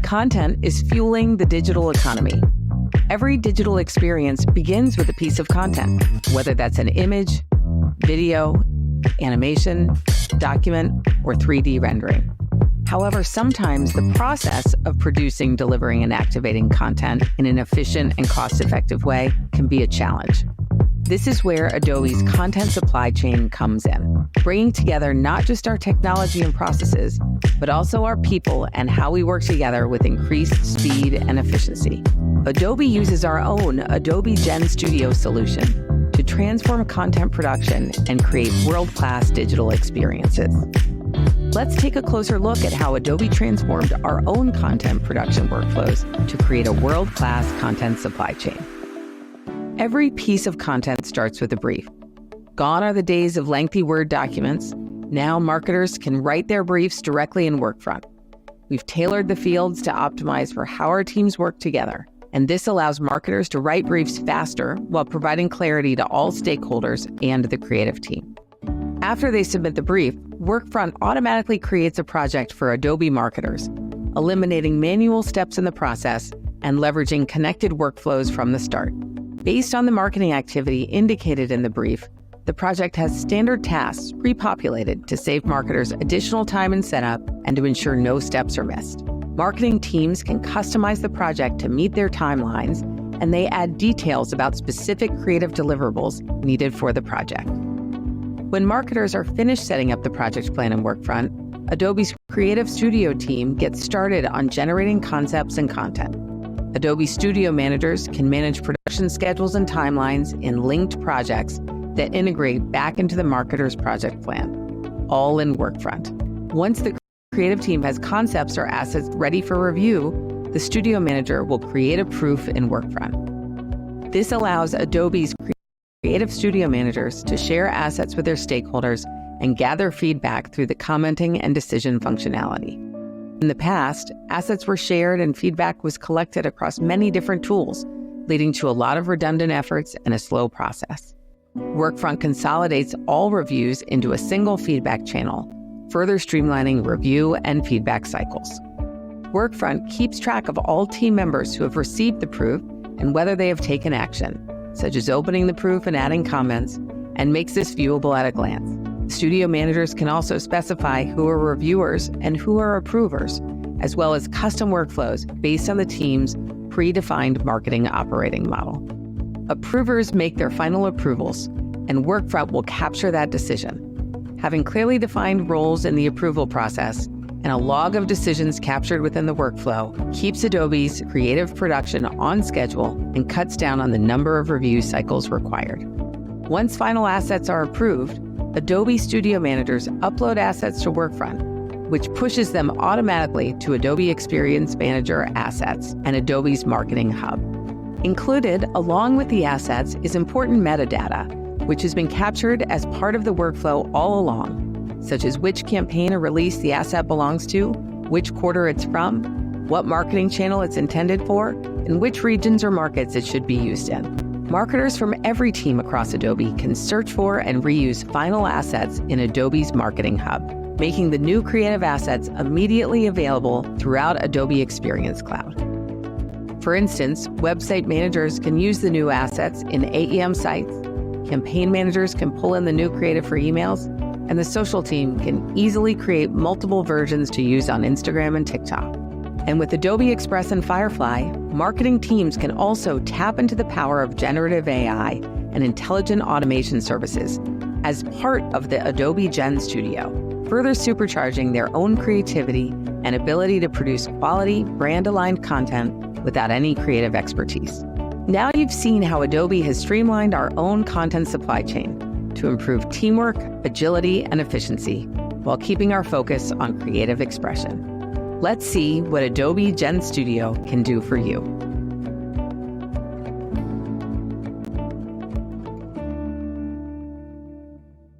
Content is fueling the digital economy. Every digital experience begins with a piece of content, whether that's an image, video, animation, document, or 3D rendering. However, sometimes the process of producing, delivering, and activating content in an efficient and cost-effective way can be a challenge. This is where Adobe's content supply chain comes in, bringing together not just our technology and processes, but also our people and how we work together with increased speed and efficiency. Adobe uses our own Adobe GenStudio solution to transform content production and create world-class digital experiences. Let's take a closer look at how Adobe transformed our own content production workflows to create a world-class content supply chain. Every piece of content starts with a brief. Gone are the days of lengthy Word documents. Now marketers can write their briefs directly in Workfront. We've tailored the fields to optimize for how our teams work together, and this allows marketers to write briefs faster while providing clarity to all stakeholders and the creative team. After they submit the brief, Workfront automatically creates a project for Adobe marketers, eliminating manual steps in the process and leveraging connected workflows from the start. Based on the marketing activity indicated in the brief, the project has standard tasks pre-populated to save marketers additional time in setup and to ensure no steps are missed. Marketing teams can customize the project to meet their timelines, and they add details about specific creative deliverables needed for the project. When marketers are finished setting up the project plan in Workfront, Adobe's Creative Studio team gets started on generating concepts and content. Adobe Studio managers can manage production schedules and timelines in linked projects that integrate back into the marketer's project plan, all in Workfront. Once the creative team has concepts or assets ready for review, the Studio manager will create a proof in Workfront. This allows Adobe's Creative Studio managers to share assets with their stakeholders and gather feedback through the commenting and decision functionality. In the past, assets were shared and feedback was collected across many different tools, leading to a lot of redundant efforts and a slow process. Workfront consolidates all reviews into a single feedback channel, further streamlining review and feedback cycles. Workfront keeps track of all team members who have received the proof and whether they have taken action, such as opening the proof and adding comments, and makes this viewable at a glance. Studio managers can also specify who are reviewers and who are approvers, as well as custom workflows based on the team's predefined marketing operating model. Approvers make their final approvals, and Workfront will capture that decision. Having clearly defined roles in the approval process and a log of decisions captured within the workflow keeps Adobe's creative production on schedule and cuts down on the number of review cycles required. Once final assets are approved, Adobe Studio managers upload assets to Workfront, which pushes them automatically to Adobe Experience Manager assets and Adobe's Marketing Hub. Included, along with the assets, is important metadata, which has been captured as part of the workflow all along, such as which campaign or release the asset belongs to, which quarter it's from, what marketing channel it's intended for, and which regions or markets it should be used in. Marketers from every team across Adobe can search for and reuse final assets in Adobe's Marketing Hub, making the new creative assets immediately available throughout Adobe Experience Cloud. For instance, website managers can use the new assets in AEM sites, campaign managers can pull in the new creative for emails, and the social team can easily create multiple versions to use on Instagram and TikTok. And with Adobe Express and Firefly, marketing teams can also tap into the power of generative AI and intelligent automation services as part of the Adobe GenStudio, further supercharging their own creativity and ability to produce quality, brand-aligned content without any creative expertise. Now you've seen how Adobe has streamlined our own content supply chain to improve teamwork, agility, and efficiency while keeping our focus on creative expression. Let's see what Adobe GenStudio can do for you.